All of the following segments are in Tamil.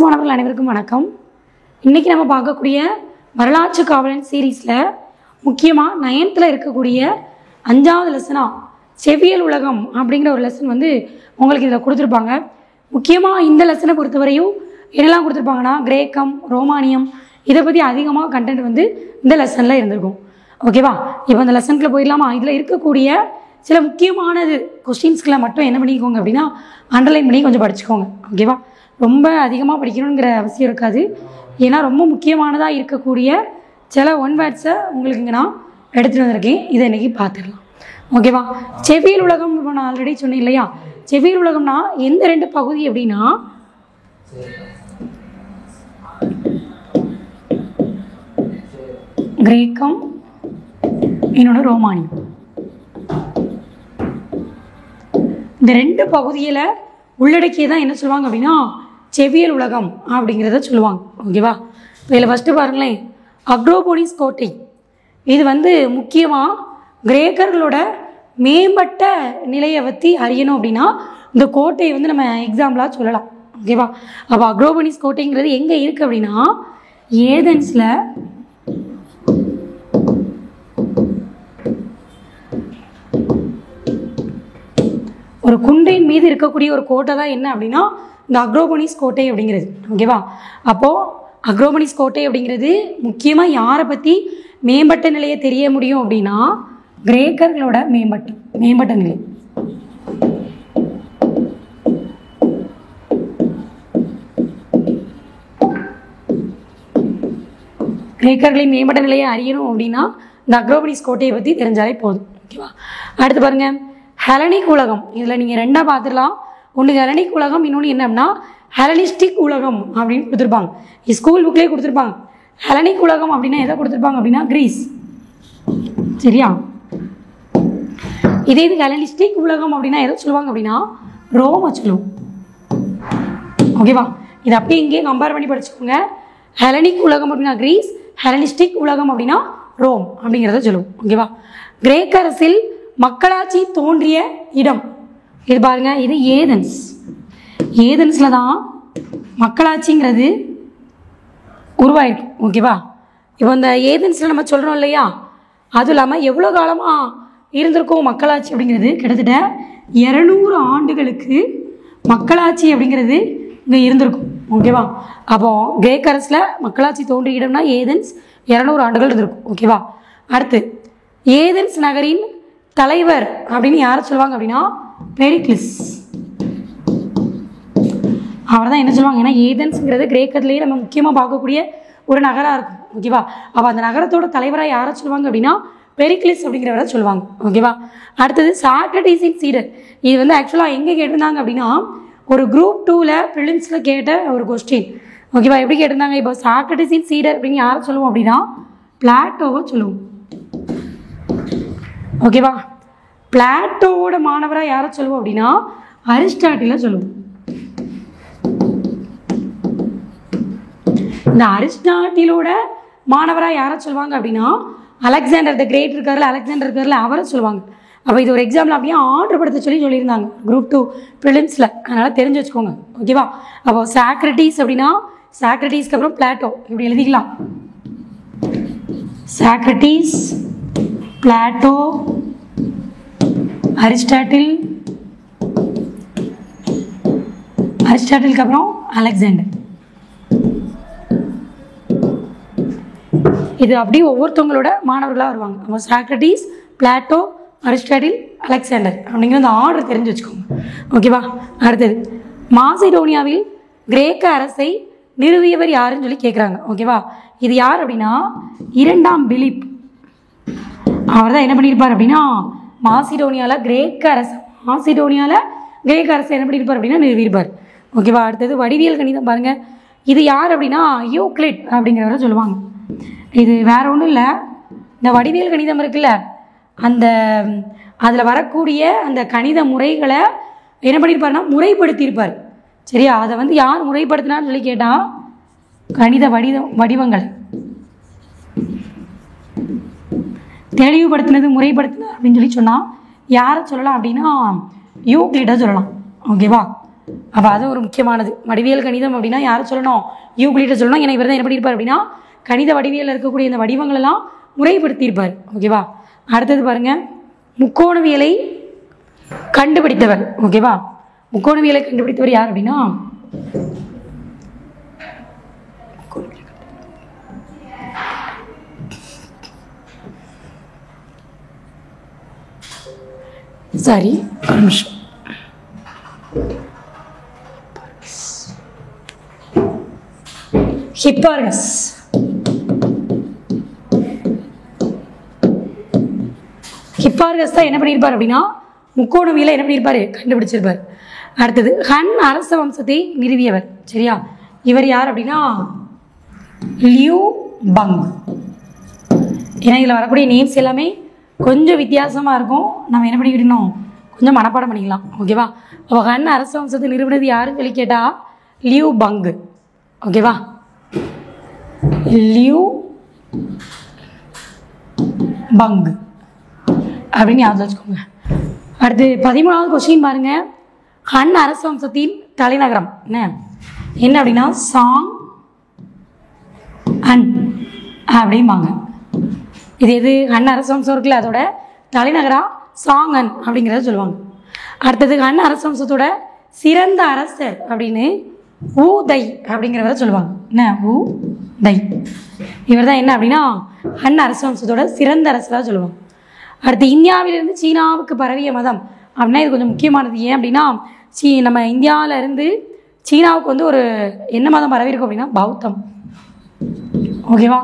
மாணவர்கள் அனைவருக்கும் வணக்கம். இன்றைக்கி நம்ம பார்க்கக்கூடிய வரலாற்று காவலன் சீரீஸில் முக்கியமாக 9th இருக்கக்கூடிய 5வது லெசனாக செவ்வியல் உலகம் அப்படிங்கிற ஒரு லெசன் உங்களுக்கு இதில் கொடுத்துருப்பாங்க. முக்கியமாக இந்த லெசனை பொறுத்தவரையும் என்னெல்லாம் கொடுத்துருப்பாங்கன்னா கிரேக்கம், ரோமானியம் இதை பற்றி அதிகமாக கண்டென்ட் இந்த லெசனில் இருந்திருக்கும். ஓகேவா? இப்போ இந்த லெசனுக்குள்ள போயிடலாமா? இதில் இருக்கக்கூடிய சில முக்கியமானது கொஸ்டின்ஸ்களை மட்டும் என்ன பண்ணிக்கோங்க அப்படின்னா அண்டர்லைன் பண்ணி கொஞ்சம் படிச்சுக்கோங்க. ஓகேவா? ரொம்ப அதிகமாக படிக்கணுங்கிற அவசியம் இருக்காது. ஏன்னா ரொம்ப முக்கியமானதாக இருக்கக்கூடிய சில ஒன் வேர்ட்ஸை உங்களுக்கு இங்கே நான் எடுத்துகிட்டு வந்திருக்கேன். இதை இன்றைக்கி பார்த்துடலாம். ஓகேவா? செவ்வியல் உலகம் நான் ஆல்ரெடி சொன்னேன் இல்லையா? செவ்வியல் உலகம்னா எந்த 2 பகுதி அப்படின்னா கிரேக்கம், இன்னொன்று ரோமானியம். இந்த 2 பகுதியில் உள்ளடக்கியதான் என்ன சொல்லுவாங்க அப்படின்னா செவ்வியல் உலகம் அப்படிங்கிறத சொல்லுவாங்க. ஓகேவா? இதில் ஃபஸ்ட்டு பாருங்களேன், அக்ரோபோனிஸ் கோட்டை. இது முக்கியமாக கிரேக்கர்களோட மேம்பட்ட நிலையை பற்றி அறியணும் அப்படின்னா இந்த கோட்டையை நம்ம எக்ஸாம்பிளாக சொல்லலாம். ஓகேவா? அப்போ அக்ரோபோனிஸ் கோட்டைங்கிறது எங்கே இருக்குது அப்படின்னா ஏதென்ஸில் ஒரு குன்றின் மீது இருக்கக்கூடிய ஒரு கோட்டை தான் என்ன அப்படின்னா இந்த அக்ரோபோனிஸ் கோட்டை அப்படிங்கிறது. ஓகேவா? அப்போது அக்ரோபோனிஸ் கோட்டை அப்படிங்கிறது முக்கியமாக யாரை பற்றி மேம்பட்ட நிலையை தெரிய முடியும் அப்படின்னா கிரேக்கர்களோட மேம்பட்ட நிலை. கிரேக்கர்களின் மேம்பட்ட நிலையை அறியணும் அப்படின்னா இந்த அக்ரோபோனிஸ் கோட்டையை பற்றி தெரிஞ்சாலே போதும். ஓகேவா? அடுத்து பாருங்கள், ஹெலனிக் உலகம். இதில் நீங்கள் 2 பார்த்துடலாம். ஒன்று ஹெலனிக் உலகம், இன்னொன்று என்ன அப்படின்னா ஹெலனிஸ்டிக் உலகம் அப்படின்னு கொடுத்துருப்பாங்க. ஸ்கூல் புக்லேயே கொடுத்துருப்பாங்க. ஹெலனிக் உலகம் அப்படின்னா எதை கொடுத்துருப்பாங்க அப்படின்னா கிரீஸ். சரியா? இதே இது ஹெலனிஸ்டிக் உலகம் அப்படின்னா எதை சொல்லுவாங்க அப்படின்னா ரோமை சொல்லுவோம். ஓகேவா? இது அப்படியே இங்கேயே கம்பேர் பண்ணி படிச்சுக்கோங்க. ஹெலனிக் உலகம் அப்படின்னா கிரீஸ், ஹெலனிஸ்டிக் உலகம் அப்படின்னா ரோம் அப்படிங்கிறத சொல்லுவோம். ஓகேவா? கிரேக்க அரசில் மக்களாட்சி தோன்றிய இடம் இது பாருங்க, இது ஏதென்ஸ். ஏதென்ஸில் தான் மக்களாட்சிங்கிறது உருவாயிருக்கும். ஓகேவா? இப்போ இந்த ஏதென்ஸில் நம்ம சொல்கிறோம் இல்லையா, அதுவும் இல்லாமல் எவ்வளோ காலமாக இருந்திருக்கும் மக்களாட்சி அப்படிங்கிறது கிட்டத்தட்ட 200 ஆண்டுகளுக்கு மக்களாட்சி அப்படிங்கிறது இங்கே இருந்திருக்கும். ஓகேவா? அப்போது கிரேக்க அரசில் மக்களாட்சி தோன்றிய இடம்னா ஏதென்ஸ் 200 ஆண்டுகள் இருந்திருக்கும். ஓகேவா? அடுத்து ஏதென்ஸ் நகரின் தலைவர் அப்படின்னு யாரை சொல்லுவாங்க அப்படின்னா பெரிக்ளிஸ். அவர் தான் என்ன சொல்லுவாங்க, ஏன்னா ஏதென்ஸுங்கிறது கிரேக்கத்திலேயே நம்ம முக்கியமாக பார்க்கக்கூடிய ஒரு நகராக இருக்கும். ஓகேவா? அப்போ அந்த நகரத்தோட தலைவராக யாரை சொல்லுவாங்க அப்படின்னா பெரிக்ளிஸ் அப்படிங்கிறவரை சொல்லுவாங்க. ஓகேவா? அடுத்தது சாக்ரட்டிஸின் சீடர். இது ஆக்சுவலாக எங்கே கேட்டிருந்தாங்க அப்படின்னா ஒரு குரூப் 2ல் ப்ரிலிம்ஸில் கேட்ட ஒரு கொஸ்டின். ஓகேவா? எப்படி கேட்டிருந்தாங்க, இப்போ சாக்ரட்டிஸின் சீடர் அப்படின்னு யாரை சொல்லுவோம் அப்படின்னா பிளாட்டோவை சொல்லுவோம். ஓகேவா? பிளாட்டோவோட மாணவராக யாரை சொல்லுவோம் அப்படின்னா அரிஸ்டாட்டிலை சொல்லுவோம். இந்த அரிஸ்டாட்டிலோட மாணவராக யாரை சொல்லுவாங்க அப்படின்னா அலெக்சாண்டர் த கிரேட் இருக்கார்ல அவரை சொல்லுவாங்க. அப்போ இது ஒரு எக்ஸாம்பிள் அப்படியே ஆர்டர் படுத்த சொல்லியிருந்தாங்க குரூப் 2 ப்ரிலிம்ஸில். அதனால் தெரிஞ்சு வச்சுக்கோங்க. ஓகேவா? அப்போ சாக்ரட்டிஸ் அப்படின்னா சாக்ரட்டிஸ்க்கு அப்புறம் பிளாட்டோ இப்படி எழுதிக்கலாம். சாக்ரட்டிஸ், பிளாட்டோ, அரிஸ்டாட்டிலுக்கு அப்புறம் அலெக்சாண்டர். இது அப்படியே ஒவ்வொருத்தவங்களோட மாணவர்களாக வருவாங்க. அப்போ சாக்ரட்டிஸ், பிளாட்டோ, அரிஸ்டாட்டில், அலெக்சாண்டர் அப்படிங்கிற அந்த ஆர்டர் தெரிஞ்சு வச்சுக்கோங்க. ஓகேவா? அடுத்தது மாசிடோனியாவில் கிரேக்க அரசை நிறுவியவர் யாருன்னு சொல்லி கேட்குறாங்க. ஓகேவா? இது யார் அப்படின்னா 2ஆம் பிலிப். அவர் தான் என்ன பண்ணியிருப்பார் அப்படின்னா மாசிடோனியாவில் கிரேக்க அரசை என்ன பண்ணியிருப்பார் அப்படின்னா நிறுவியிருப்பார். ஓகேவா? அடுத்தது வடிவியல் கணிதம் பாருங்கள். இது யார் அப்படின்னா யூக்ளிட் அப்படிங்கிறவரை சொல்லுவாங்க. இது வேற ஒன்றும் இல்லை, இந்த வடிவியல் கணிதம் இருக்குல்ல அதில் வரக்கூடிய அந்த கணித முறைகளை என்ன பண்ணியிருப்பாருன்னா முறைப்படுத்தியிருப்பார். சரியா? அதை யார் முறைப்படுத்தினான்னு சொல்லி கேட்டால் கணித வடிவங்கள் தெளிவுபடுத்தினது முறைப்படுத்தினார் அப்படின்னு சொல்லி சொன்னால் யாரை சொல்லலாம் அப்படின்னா யூக்ளிட்டை சொல்லலாம். ஓகேவா? அப்போ அது ஒரு முக்கியமானது. வடிவியல் கணிதம் அப்படின்னா யாரை சொல்லணும்? யூக்ளிட்டை சொல்லணும். ஏன்னா இவர் தான் என்ன பண்ணியிருப்பார் அப்படின்னா கணித வடிவியலில் இருக்கக்கூடிய இந்த வடிவங்களெல்லாம் முறைப்படுத்தியிருப்பார். ஓகேவா? அடுத்தது பாருங்கள், முக்கோணவியலை கண்டுபிடித்தவர். ஓகேவா? முக்கோணவியலை கண்டுபிடித்தவர் யார் அப்படின்னா சாரி ஒரு நிமிஷம், ஹிப்பார்கஸ். ஹிப்பார்கஸ் தான் என்ன பண்ணியிருப்பார் அப்படின்னா முக்கோணவியலை என்ன பண்ணியிருப்பார்? கண்டுபிடிச்சிருப்பார். அடுத்தது ஹன் அரச வம்சத்தை நிறுவியவர். சரியா? இவர் யார் அப்படின்னா லியூ பங். ஏன்னா இதில் வரக்கூடிய நேம்ஸ் எல்லாமே கொஞ்சம் வித்தியாசமாக இருக்கும். நம்ம என்ன பண்ணிக்கிடணும்? கொஞ்சம் மனப்பாடம் பண்ணிக்கலாம். ஓகேவா? அப்போ ஹன் அரச வம்சத்தை நிறுவனது யாருன்னு சொல்லி கேட்டால் லியூ பங். ஓகேவா? லியூ பங் அப்படின்னு ஞாபகம் வச்சுக்கோங்க. அடுத்து 13வது கொஸ்டின் பாருங்க. ஹன் அரச வம்சத்தின் தலைநகரம் என்ன அப்படின்னா சாங் அன் அப்படிம்பாங்க. இது எது? ஹன் அரச வம்சம் இருக்குல்ல, அதோட தலைநகரா சாங் அன் அப்படிங்கிறத சொல்லுவாங்க. அடுத்தது ஹன் அரச வம்சத்தோட சிறந்த அரசர் அப்படின்னு ஊ தை அப்படிங்கிறவரை சொல்லுவாங்க. என்ன? ஊ தை. இவர் தான் என்ன அப்படின்னா ஹன் அரச வம்சத்தோட சிறந்த அரசராக சொல்லுவாங்க. அடுத்து இந்தியாவிலிருந்து சீனாவுக்கு பரவிய மதம் அப்படின்னா இது கொஞ்சம் முக்கியமானது. ஏன் அப்படின்னா நம்ம இந்தியாவிலேருந்து சீனாவுக்கு வந்து ஒரு என்ன மதம் பரவி இருக்கும் அப்படின்னா பௌத்தம். ஓகேவா?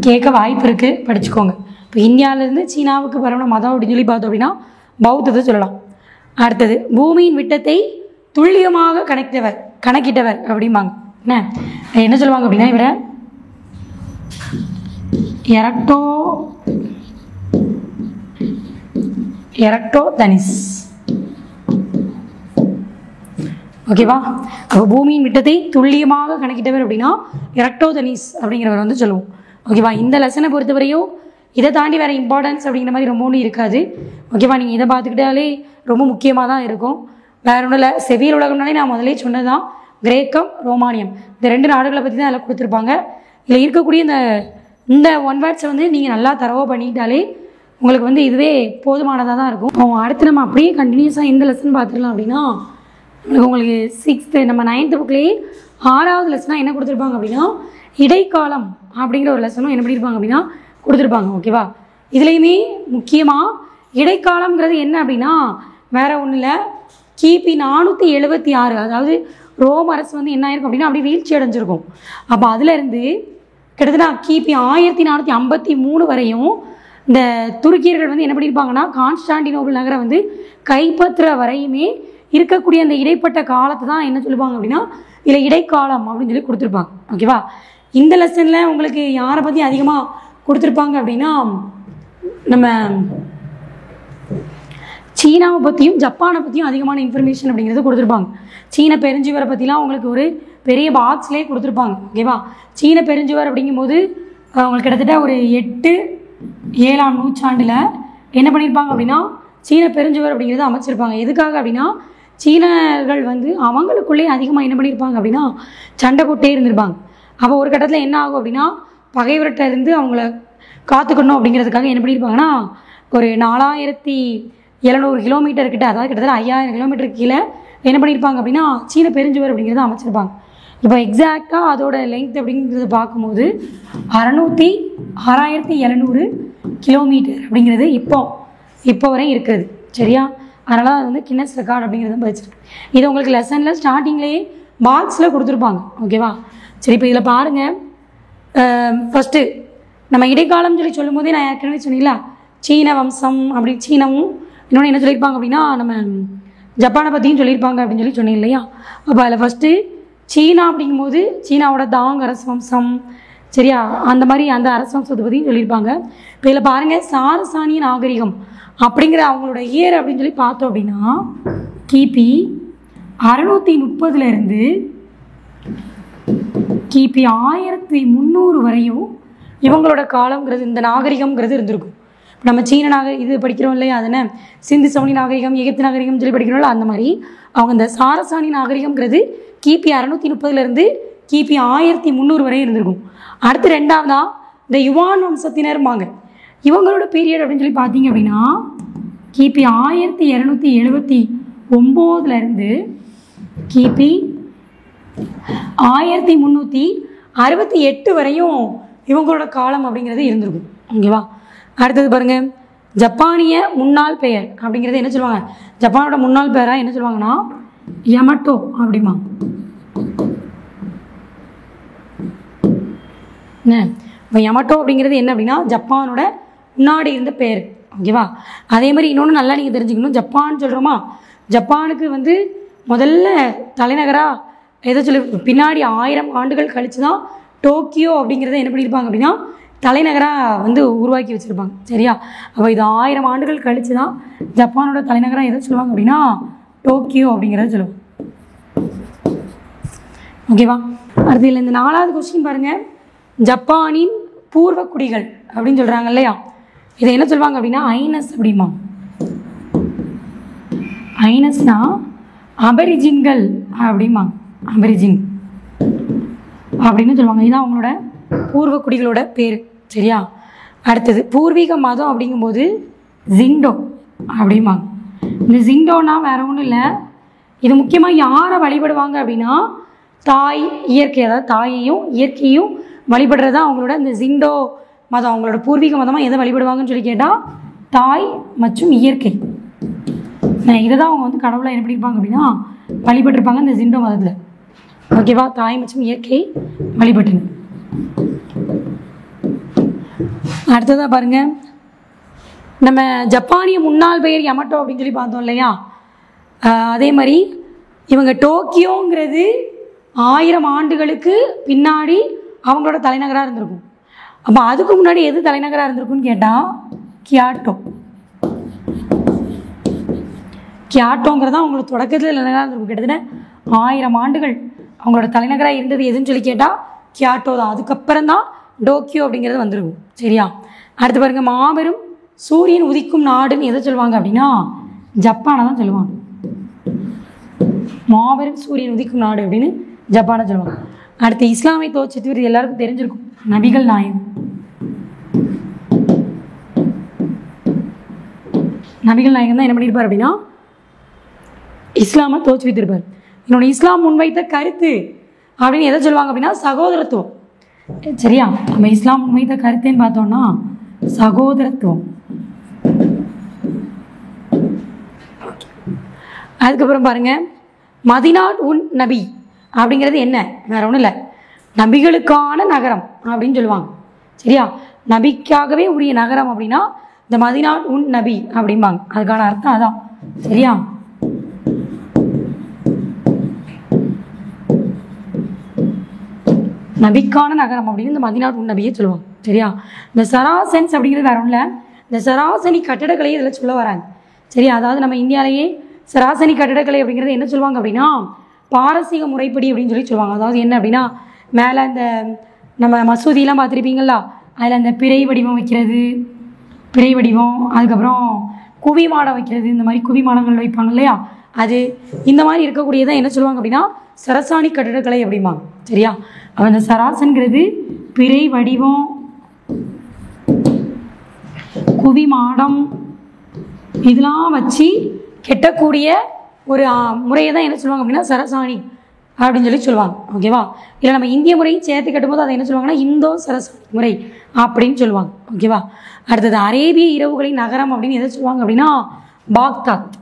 கேட்க வாய்ப்பு இருக்குது, படிச்சுக்கோங்க. இப்போ இந்தியாவிலேருந்து சீனாவுக்கு பரவின மதம் அப்படின்னு சொல்லி பார்த்தோம் அப்படின்னா பௌத்தத்தை சொல்லலாம். அடுத்தது பூமியின் விட்டத்தை துல்லியமாக கணக்கிட்டவர் அப்படிம்பாங்க. என்ன சொல்லுவாங்க அப்படின்னா இவரை எரக்டோதனிஸ். ஓகேவா? அப்போ பூமியின் விட்டத்தை துல்லியமாக கணக்கிட்டவர் அப்படின்னா எரக்டோதனிஸ் அப்படிங்கிறவர் வந்து சொல்லுவோம். ஓகேவா? இந்த லெசனை பொறுத்தவரையும் இதை தாண்டி வேறு இம்பார்ட்டன்ஸ் அப்படிங்கிற மாதிரி ரொம்ப ஒன்றும் இருக்காது. ஓகேவா? நீங்கள் இதை பார்த்துக்கிட்டாலே ரொம்ப முக்கியமாக தான் இருக்கும். வேறு ஒன்றும் இல்லை, செவியல் உலகம்னாலே நான் முதலே சொன்னது தான் கிரேக்கம், ரோமானியம் இந்த 2 நாடுகளை பற்றி தான் அதில் கொடுத்துருப்பாங்க. இதில் இருக்கக்கூடிய இந்த ஒன் வேர்ட்ஸை வந்து நீங்கள் நல்லா தரவாக பண்ணிக்கிட்டாலே உங்களுக்கு வந்து இதுவே போதுமானதாக தான் இருக்கும். அடுத்து நம்ம அப்படியே கண்டினியூஸாக எந்த லெசன் பார்த்துக்கலாம் அப்படின்னா உங்களுக்கு 6th நம்ம 9th புக்லேயே 6வது லெசனாக என்ன கொடுத்துருப்பாங்க அப்படின்னா இடைக்காலம் அப்படிங்கிற ஒரு லெசனும் என்ன பண்ணியிருப்பாங்க அப்படின்னா கொடுத்துருப்பாங்க. ஓகேவா? இதுலேயுமே முக்கியமாக இடைக்காலம்ங்கிறது என்ன அப்படின்னா வேறு ஒன்றும் இல்லை, கிபி 476 அதாவது ரோம் அரசு வந்து என்ன ஆயிருக்கும் அப்படின்னா அப்படியே வீழ்ச்சி அடைஞ்சிருக்கும். அப்போ அதுலேருந்து கிட்டத்தட்ட கிபி 1453 வரையும் இந்த துருக்கியர்கள் வந்து என்ன பண்ணியிருப்பாங்கன்னா கான்ஸ்டாண்டினோபிள் நகரை வந்து கைப்பற்ற வரையுமே இருக்கக்கூடிய அந்த இடைப்பட்ட காலத்தை தான் என்ன சொல்லுவாங்க அப்படின்னா இதில் இடைக்காலம் அப்படின்னு சொல்லி கொடுத்துருப்பாங்க. ஓகேவா? இந்த லெசனில் உங்களுக்கு யாரை பற்றி அதிகமாக கொடுத்துருப்பாங்க அப்படின்னா நம்ம சீனாவை பற்றியும் ஜப்பானை பற்றியும் அதிகமான இன்ஃபர்மேஷன் அப்படிங்கிறது கொடுத்துருப்பாங்க. சீன பெருஞ்சுவரை பற்றிலாம் உங்களுக்கு ஒரு பெரிய பாக்ஸ்லேயே கொடுத்துருப்பாங்க. ஓகேவா? சீன பெருஞ்சுவர் அப்படிங்கும்போது அவங்களுக்கு கிட்டத்தட்ட ஒரு 8-7ஆம் நூற்றாண்டில் என்ன பண்ணியிருப்பாங்க அப்படின்னா சீன பெருஞ்சுவர் அப்படிங்கிறத அமைச்சிருப்பாங்க. எதுக்காக அப்படின்னா சீனர்கள் வந்து அவங்களுக்குள்ளே அதிகமாக என்ன பண்ணியிருப்பாங்க அப்படின்னா சண்டை போட்டே இருந்திருப்பாங்க. அப்போ ஒரு கட்டத்தில் என்ன ஆகும் அப்படின்னா பகைவர்கிட்ட இருந்து அவங்கள காத்துக்கணும் அப்படிங்கிறதுக்காக என்ன பண்ணியிருப்பாங்கன்னா ஒரு 4700 கிலோமீட்டர் கிட்ட, அதாவது கிட்டத்தட்ட 5000 கிலோமீட்டருக்கு கீழே என்ன பண்ணியிருப்பாங்க அப்படின்னா சீன பெருஞ்சுவர் அப்படிங்கிறத அமைச்சிருப்பாங்க. இப்போ எக்ஸாக்டாக அதோட லெங்த் அப்படிங்கிறத பார்க்கும்போது 6700 கிலோமீட்டர் அப்படிங்கிறது இப்போ வரை இருக்கிறது. சரியா? அதனால் அது வந்து கின்னஸ் ரெக்கார்ட் அப்படிங்கிறத படிச்சிருக்கு. இது உங்களுக்கு லெசனில் ஸ்டார்டிங்லேயே பாக்ஸில் கொடுத்துருப்பாங்க. ஓகேவா? சரி, இப்போ இதில் பாருங்கள். ஃபஸ்ட்டு நம்ம இடைக்காலம்னு சொல்லி சொல்லும் போதே நான் ஏற்கனவே சொன்னீங்களா சீன வம்சம் அப்படி சீனமும் இன்னொன்று என்ன சொல்லியிருப்பாங்க அப்படின்னா நம்ம ஜப்பானை பற்றியும் சொல்லியிருப்பாங்க அப்படின்னு சொல்லி சொன்னீங்க இல்லையா? அப்போ அதில் ஃபஸ்ட்டு சீனா அப்படிங்கும்போது சீனாவோட தாங் அரச வம்சம், சரியா, அந்த மாதிரி அந்த அரச வம்சத்தை பற்றியும் சொல்லியிருப்பாங்க. இப்போ இதில் பாருங்கள் சாரசானிய நாகரிகம் அப்படிங்கிற அவங்களோட இயர் அப்படின்னு சொல்லி பார்த்தோம் அப்படின்னா கிபி 630 கிபி 1300 வரையும் இவங்களோட காலங்கிறது இந்த நாகரிகம்ங்கிறது இருந்திருக்கும். நம்ம சீன இது படிக்கிறோம் இல்லையா, அது என்ன சிந்து சமணி நாகரிகம், எகிப்து நாகரிகம் சொல்லி படிக்கிறோம்ல, அந்த மாதிரி அவங்க இந்த சாரசாணி நாகரிகம்ங்கிறது கிபி 630 கிபி 1300 வரை இருந்திருக்கும். அடுத்து ரெண்டாவதா இந்த யுவான் வம்சத்தினர்பாங்க. இவங்களோட பீரியட் அப்படின்னு சொல்லி பார்த்தீங்க அப்படின்னா கிபி 1279 கிபி 1368 வரையும் இவங்களோட காலம் அப்படிங்கிறது இருந்திருக்கும். ஓகேவா. அடுத்தது பாருங்க, ஜப்பானிய முன்னாள் பெயர் அப்படிங்கிறது என்ன சொல்லுவாங்க, ஜப்பானோட முன்னாள் பெயராக என்ன சொல்லுவாங்கன்னா யமட்டோ அப்படிமா. இப்போ யமட்டோ அப்படிங்கிறது என்ன அப்படின்னா ஜப்பானோட முன்னாடி இருந்த பெயர். ஓகேவா. அதே மாதிரி இன்னொன்று நல்லா நீங்கள் தெரிஞ்சுக்கணும், ஜப்பான் சொல்கிறோமா, ஜப்பானுக்கு முதல்ல தலைநகராக எதை சொல்லி பின்னாடி 1000 ஆண்டுகள் கழித்து தான் டோக்கியோ அப்படிங்கிறத என்ன பண்ணியிருப்பாங்க அப்படின்னா தலைநகராக உருவாக்கி வச்சுருப்பாங்க. சரியா. அப்போ இது 1000 ஆண்டுகள் கழித்து தான் ஜப்பானோட தலைநகராக எதை சொல்லுவாங்க அப்படின்னா டோக்கியோ அப்படிங்கிறத சொல்லுவாங்க. ஓகேவா. அடுத்து இல்லை இந்த 4வது கொஸ்டின் பாருங்கள், ஜப்பானின் பூர்வ குடிகள் அப்படின்னு சொல்கிறாங்க இல்லையா, இதை என்ன சொல்லுவாங்க அப்படின்னா ஐனஸ் அப்படிமா. ஐனஸ்னா அபரிஜின்கள் அப்படிமா, அபரிஜின் அப்படின்னு சொல்லுவாங்க. இதுதான் அவங்களோட பூர்வ குடிகளோட பேர். சரியா. அடுத்தது பூர்வீக மதம் அப்படிங்கும்போது ஜிண்டோ அப்படிமா. இந்த ஜிண்டோனா வேற ஒன்றும் இல்லை, இது முக்கியமாக யாரை வழிபடுவாங்க அப்படின்னா தாய் இயற்கை, அதாவது தாயையும் இயற்கையும் வழிபடுறது தான் அவங்களோட இந்த ஜிண்டோ மதம். அவங்களோட பூர்வீக மதமாக எதை வழிபடுவாங்கன்னு சொல்லி கேட்டால் தாய் மற்றும் இயற்கை. இதை தான் அவங்க கடவுளை என்ன பண்ணியிருப்பாங்க அப்படின்னா வழிபட்டிருப்பாங்க இந்த ஜிண்டோ மதத்தில். ஓகேவா. தாய் மற்றும் இயற்கை வழிபட்டுங்க. அடுத்ததாக பாருங்க, நம்ம ஜப்பானிய முன்னாள் பெயர் யமட்டோ அப்படின்னு சொல்லி பார்த்தோம் இல்லையா, அதே மாதிரி இவங்க டோக்கியோங்கிறது 1000 ஆண்டுகளுக்கு பின்னாடி அவங்களோட தலைநகராக இருந்திருக்கும். அப்போ அதுக்கு முன்னாடி எது தலைநகராக இருந்திருக்குன்னு கேட்டால் கியாட்டோ. கியாட்டோங்கிறதா அவங்களோட தொடக்கத்தில் தலைநகராக இருந்திருக்கும். கிட்டத்தட்ட 1000 ஆண்டுகள் அவங்களோட தலைநகராக இருந்தது எதுன்னு சொல்லி கேட்டால் கியாட்டோ தான். அதுக்கப்புறம் தான் டோக்கியோ அப்படிங்கிறது வந்துருக்கும். சரியா. அடுத்து பாருங்க, மாபெரும் சூரியன் உதிக்கும் நாடுன்னு எதை சொல்லுவாங்க அப்படின்னா ஜப்பானை தான் சொல்லுவாங்க. மாபெரும் சூரியன் உதிக்கும் நாடு அப்படின்னு ஜப்பானை சொல்லுவாங்க. அடுத்து இஸ்லாமை தோற்றுவித்தவர் எல்லாருக்கும் தெரிஞ்சிருக்கும், நபிகள் நாயகம். நபிகள் நாயகம் தான் என்ன பண்ணியிருப்பார் அப்படின்னா இஸ்லாமை தோற்றுவித்திருப்பார். இன்னொன்று இஸ்லாம் முன்வைத்த கருத்து அப்படின்னு எதை சொல்லுவாங்க அப்படின்னா சகோதரத்துவம். சரியா. நம்ம இஸ்லாம் முன்வைத்த கருத்துன்னு பார்த்தோம்னா சகோதரத்துவம். அதுக்கப்புறம் பாருங்க, மதினாட் உன் நபி அப்படிங்கிறது என்ன, வேற ஒன்றும் இல்லை, நபிகளுக்கான நகரம் அப்படின்னு சொல்லுவாங்க. சரியா. நபிக்காகவே உரிய நகரம் அப்படின்னா இந்த மதினாட் உன் நபி அப்படிம்பாங்க. அதுக்கான அர்த்தம் அதான். சரியா. நபிக்கான நகரம் அப்படின்னு இந்த மதினாட் உன் நபியை சொல்லுவாங்க. சரியா. இந்த சராசன்ஸ் அப்படிங்கிறது வேற ஒன்றும் இல்லை, இந்த சராசனி கட்டடக்கலை இதில் சொல்ல வராங்க. சரியா. அதாவது நம்ம இந்தியாவிலேயே சராசனி கட்டடக்கலை அப்படிங்கிறது என்ன சொல்லுவாங்க அப்படின்னா பாரசீக முறைப்படி அப்படின்னு சொல்லி சொல்லுவாங்க. அதாவது என்ன அப்படின்னா மேலே இந்த நம்ம மசூதியெலாம் பார்த்துருப்பீங்களா, அதில் அந்த பிறை வடிவம் வைக்கிறது, பிறை வடிவம், அதுக்கப்புறம் குவி மாடம் வைக்கிறது, இந்த மாதிரி குவி மாடங்கள் வைப்பாங்க இல்லையா, அது இந்த மாதிரி இருக்கக்கூடியதான் என்ன சொல்லுவாங்க அப்படின்னா சரசாணி கட்டடக்கலை அப்படிம்பாங்க. சரியா. அப்போ அந்த சராசன்கிறது பிறை வடிவம், குவி மாடம் இதெல்லாம் வச்சு கெட்டக்கூடிய ஒரு முறையை தான் என்ன சொல்லுவாங்க அப்படின்னா சரசாணி அப்படின்னு சொல்லி சொல்லுவாங்க. ஓகேவா. இல்லை நம்ம இந்திய முறையும் சேர்த்து கட்டும்போது அதை என்ன சொல்லுவாங்கன்னா இந்தோ சரசாணி முறை அப்படின்னு சொல்லுவாங்க. ஓகேவா. அடுத்தது அரேபிய இரவுகளின் நகரம் அப்படின்னு எதை சொல்லுவாங்க அப்படின்னா பாக்தாத்.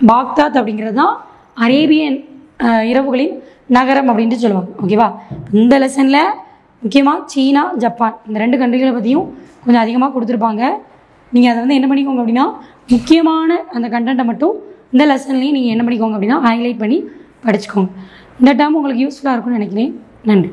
பாக்தாத் அப்படிங்கிறது தான் அரேபியன் இரவுகளின் நகரம் அப்படின்ட்டு சொல்லுவாங்க. ஓகேவா. இந்த லெசனில் முக்கியமாக சீனா, ஜப்பான் இந்த 2 கண்ட்ரிகளை பற்றியும் கொஞ்சம் அதிகமாக கொடுத்துருப்பாங்க. நீங்கள் அதை என்ன பண்ணிக்கோங்க அப்படின்னா முக்கியமான அந்த கண்டென்ட்டை மட்டும் இந்த லெசன்லேயும் நீங்கள் என்ன பண்ணிக்கோங்க அப்படின்னா ஹைலைட் பண்ணி படிச்சுக்கோங்க. இந்த டைம் உங்களுக்கு யூஸ்ஃபுல்லாக இருக்கும்னு நினைக்கிறேன். நன்றி.